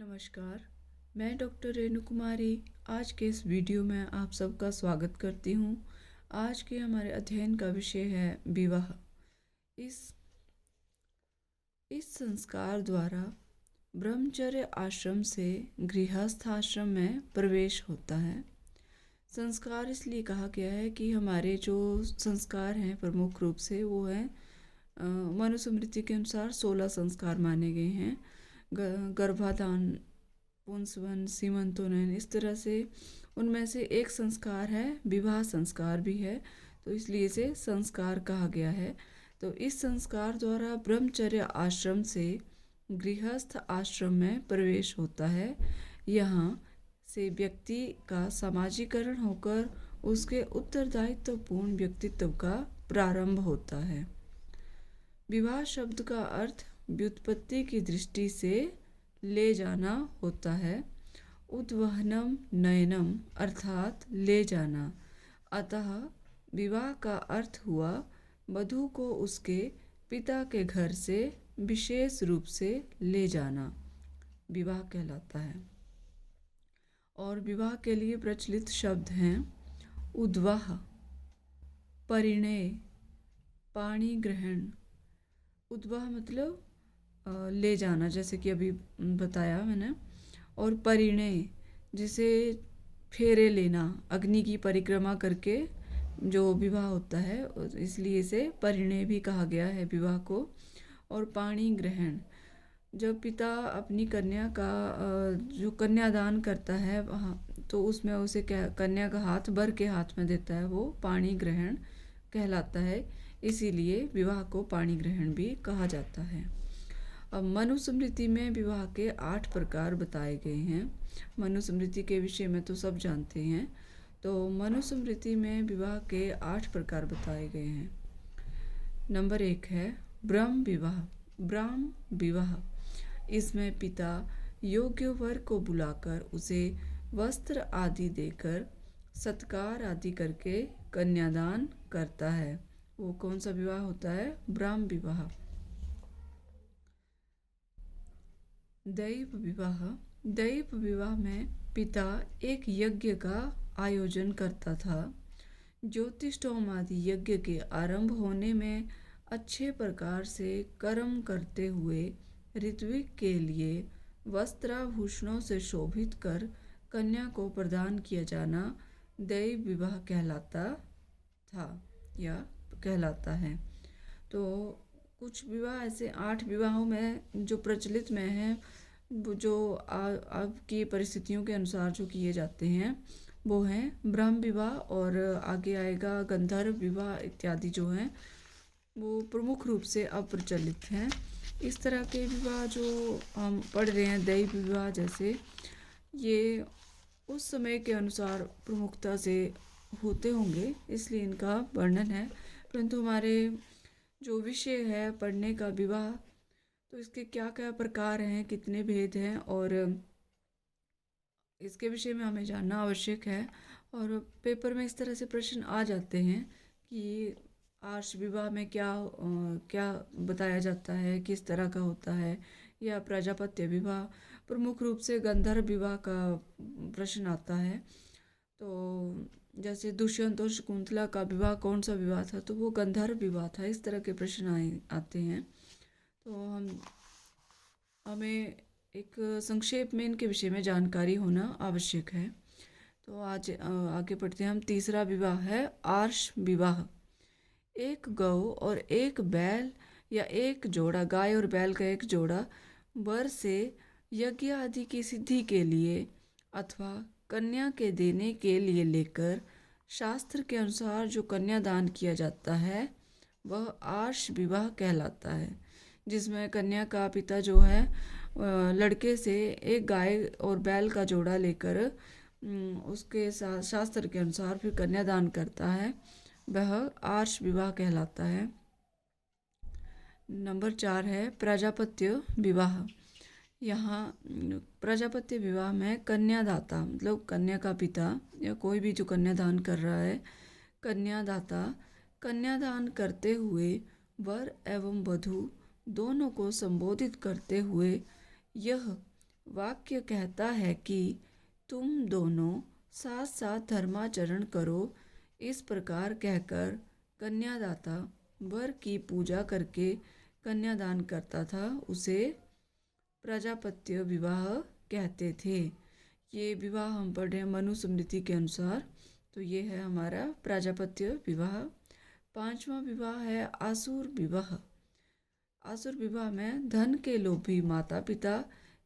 नमस्कार, मैं डॉक्टर रेणु कुमारी आज के इस वीडियो में आप सबका स्वागत करती हूँ। आज के हमारे अध्ययन का विषय है विवाह। इस संस्कार द्वारा ब्रह्मचर्य आश्रम से गृहस्थ आश्रम में प्रवेश होता है। संस्कार इसलिए कहा गया है कि हमारे जो संस्कार हैं प्रमुख रूप से वो हैं मनुस्मृति के अनुसार 16 संस्कार माने गए हैं। गर्भाधान, पुंसवन, सीमंतोनयन, इस तरह से उनमें से एक संस्कार है विवाह संस्कार भी है, तो इसलिए इसे संस्कार कहा गया है। तो इस संस्कार द्वारा ब्रह्मचर्य आश्रम से गृहस्थ आश्रम में प्रवेश होता है। यहाँ से व्यक्ति का समाजीकरण होकर उसके उत्तरदायित्वपूर्ण व्यक्तित्व का प्रारंभ होता है। विवाह शब्द का अर्थ व्युत्पत्ति की दृष्टि से ले जाना होता है। उद्वहनम नयनम अर्थात ले जाना। अतः विवाह का अर्थ हुआ वधू को उसके पिता के घर से विशेष रूप से ले जाना, विवाह कहलाता है। और विवाह के लिए प्रचलित शब्द हैं उद्वाह, परिणय, पाणी ग्रहण। उद्वाह मतलब ले जाना, जैसे कि अभी बताया मैंने, और परिणय जिसे फेरे लेना, अग्नि की परिक्रमा करके जो विवाह होता है इसलिए इसे परिणय भी कहा गया है विवाह को। और पाणी ग्रहण, जब पिता अपनी कन्या का जो कन्यादान करता है वहाँ, तो उसमें उसे कन्या का हाथ वर के हाथ में देता है, वो पाणी ग्रहण कहलाता है। इसीलिए विवाह को पाणी ग्रहण भी कहा जाता है। अब मनुस्मृति में विवाह के 8 प्रकार बताए गए हैं। मनुस्मृति के विषय में तो सब जानते हैं, तो मनुस्मृति में विवाह के 8 प्रकार बताए गए हैं। नंबर 1 है ब्रह्म विवाह। ब्रह्म विवाह, इसमें पिता योग्य वर को बुलाकर उसे वस्त्र आदि देकर सत्कार आदि करके कन्यादान करता है। वो कौन सा विवाह होता है? ब्रह्म विवाह। दैव विवाह। दैव विवाह में पिता एक यज्ञ का आयोजन करता था। ज्योतिषोम आदि यज्ञ के आरंभ होने में अच्छे प्रकार से कर्म करते हुए ऋत्विक के लिए वस्त्राभूषणों से शोभित कर कन्या को प्रदान किया जाना दैव विवाह कहलाता था या कहलाता है। तो कुछ विवाह ऐसे 8 विवाहों में जो प्रचलित में हैं, जो अब की परिस्थितियों के अनुसार जो किए जाते हैं वो हैं ब्रह्म विवाह, और आगे आएगा गंधर्व विवाह इत्यादि जो हैं वो प्रमुख रूप से अब प्रचलित हैं। इस तरह के विवाह जो हम पढ़ रहे हैं दैव विवाह जैसे, ये उस समय के अनुसार प्रमुखता से होते होंगे इसलिए इनका वर्णन है। परंतु हमारे जो विषय है पढ़ने का विवाह, तो इसके क्या क्या प्रकार हैं, कितने भेद हैं, और इसके विषय में हमें जानना आवश्यक है। और पेपर में इस तरह से प्रश्न आ जाते हैं कि आर्ष विवाह में क्या बताया जाता है, किस तरह का होता है, या प्रजापत्य विवाह। प्रमुख रूप से गंधर्व विवाह का प्रश्न आता है। तो जैसे दुष्यंत और शकुंतला का विवाह कौन सा विवाह था, तो वो गंधर्व विवाह था। इस तरह के प्रश्न आते हैं। तो हमें एक संक्षेप में इनके विषय में जानकारी होना आवश्यक है। तो आज आगे बढ़ते हैं हम। तीसरा विवाह है आर्ष विवाह। एक गौ और एक बैल या एक जोड़ा, गाय और बैल का एक जोड़ा, वर से यज्ञ आदि की सिद्धि के लिए अथवा कन्या के देने के लिए लेकर शास्त्र के अनुसार जो कन्यादान किया जाता है वह आर्ष विवाह कहलाता है। जिसमें कन्या का पिता जो है लड़के से एक गाय और बैल का जोड़ा लेकर उसके साथ शास्त्र के अनुसार फिर कन्यादान करता है, वह आर्ष विवाह कहलाता है। नंबर 4 है प्रजापत्य विवाह। यहाँ प्रजापत्य विवाह में कन्यादाता मतलब कन्या का पिता या कोई भी जो कन्यादान कर रहा है, कन्यादाता कन्यादान करते हुए वर एवं वधू दोनों को संबोधित करते हुए यह वाक्य कहता है कि तुम दोनों साथ साथ धर्माचरण करो। इस प्रकार कहकर कन्यादाता वर की पूजा करके कन्यादान करता था, उसे प्रजापत्य विवाह कहते थे। ये विवाह हम पढ़ रहे हैं मनुस्मृति के अनुसार, तो ये है हमारा प्रजापत्य विवाह। पांचवा विवाह है आसुर विवाह। आसुर विवाह में धन के लोभी माता पिता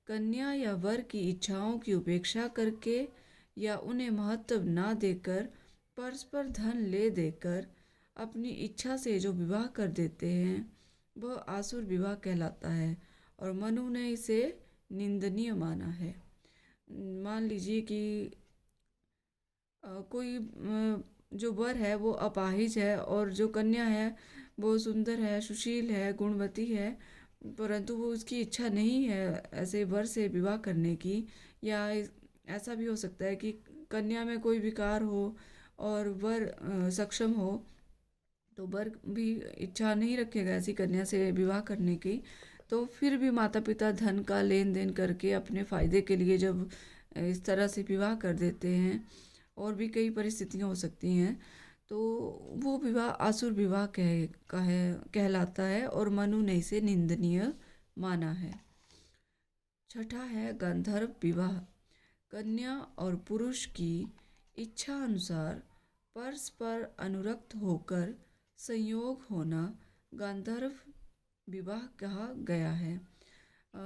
कन्या या वर की इच्छाओं की उपेक्षा करके या उन्हें महत्व ना देकर परस्पर धन ले देकर अपनी इच्छा से जो विवाह कर देते हैं वह आसुर विवाह कहलाता है और मनु ने इसे निंदनीय माना है। मान लीजिए कि कोई जो वर है वो अपाहिज है और जो कन्या है वो सुंदर है, सुशील है, गुणवती है, परंतु वो उसकी इच्छा नहीं है ऐसे वर से विवाह करने की। या ऐसा भी हो सकता है कि कन्या में कोई विकार हो और वर सक्षम हो, तो वर भी इच्छा नहीं रखेगा ऐसी कन्या से विवाह करने की। तो फिर भी माता पिता धन का लेन देन करके अपने फ़ायदे के लिए जब इस तरह से विवाह कर देते हैं, और भी कई परिस्थितियाँ हो सकती हैं, तो वो विवाह आसुर विवाह कहलाता है और मनु ने इसे निंदनीय माना है। छठा है गंधर्व विवाह। कन्या और पुरुष की इच्छा अनुसार परस्पर अनुरक्त होकर संयोग होना गंधर्व विवाह कहा गया है।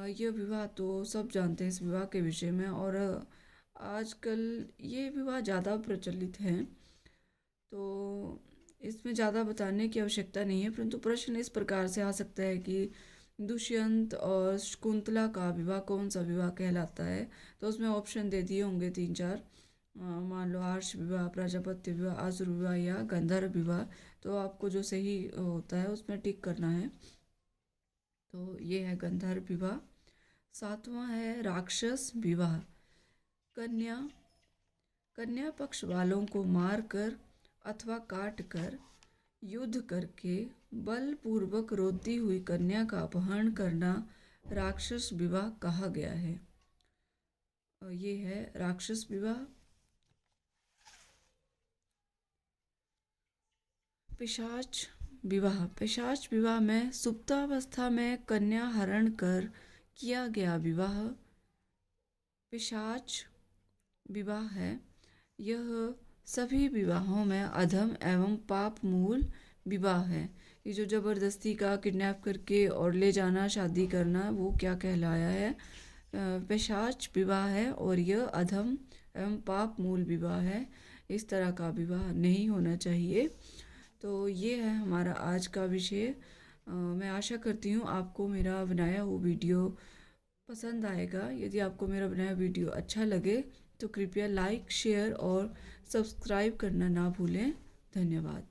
यह विवाह तो सब जानते हैं इस विवाह के विषय में, और आजकल ये विवाह ज़्यादा प्रचलित हैं, तो इसमें ज़्यादा बताने की आवश्यकता नहीं है। परंतु प्रश्न इस प्रकार से आ सकता है कि दुष्यंत और शकुंतला का विवाह कौन सा विवाह कहलाता है, तो उसमें ऑप्शन दे दिए होंगे 3-4। मान लो आर्ष विवाह, प्रजापत्य विवाह, आसुर विवाह या गंधर्व विवाह। तो आपको जो सही होता है उसमें टिक करना है। तो ये है गंधर्व विवाह। सातवां है राक्षस विवाह। कन्या पक्ष वालों को मारकर अथवा काट कर युद्ध करके बलपूर्वक रोती हुई कन्या का अपहरण करना राक्षस विवाह कहा गया है। ये है राक्षस विवाह। पिशाच विवाह। पिशाच विवाह में सुप्तावस्था में कन्या हरण कर किया गया विवाह पिशाच विवाह है। यह सभी विवाहों में अधम एवं पाप मूल विवाह है। ये जो जबरदस्ती का किडनैप करके और ले जाना, शादी करना, वो क्या कहलाया है? पिशाच विवाह है और यह अधम एवं पाप मूल विवाह है। इस तरह का विवाह नहीं होना चाहिए। तो ये है हमारा आज का विषय। मैं आशा करती हूँ आपको मेरा बनाया हुआ वीडियो पसंद आएगा। यदि आपको मेरा बनाया वीडियो अच्छा लगे तो कृपया लाइक, शेयर और सब्सक्राइब करना ना भूलें। धन्यवाद।